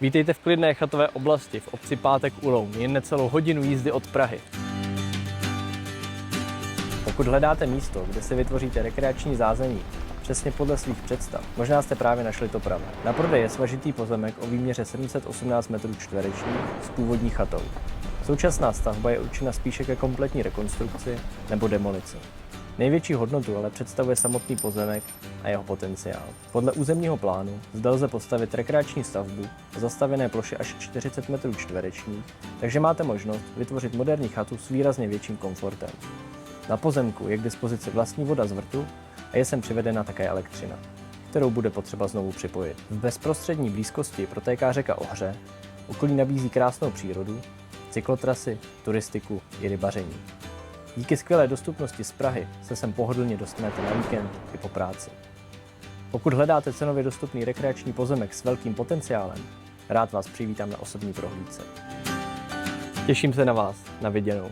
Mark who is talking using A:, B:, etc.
A: Vítejte v klidné chatové oblasti v obci Pátek u Loun, jen necelou hodinu jízdy od Prahy. Pokud hledáte místo, kde si vytvoříte rekreační zázemí přesně podle svých představ, možná jste právě našli to pravé. Na prodej je svažitý pozemek o výměře 718 m2 s původní chatou. Současná stavba je určena spíše ke kompletní rekonstrukci nebo demolici. Největší hodnotu ale představuje samotný pozemek a jeho potenciál. Podle územního plánu zde lze postavit rekreační stavbu o zastavěné ploše až 40 m2, takže máte možnost vytvořit moderní chatu s výrazně větším komfortem. Na pozemku je k dispozici vlastní voda z vrtu a je sem přivedena také elektřina, kterou bude potřeba znovu připojit. V bezprostřední blízkosti protéká řeka Ohře, okolí nabízí krásnou přírodu, cyklotrasy, turistiku i rybaření. Díky skvělé dostupnosti z Prahy se sem pohodlně dostanete na víkend i po práci. Pokud hledáte cenově dostupný rekreační pozemek s velkým potenciálem, rád vás přivítám na osobní prohlídce. Těším se na vás, na viděnou.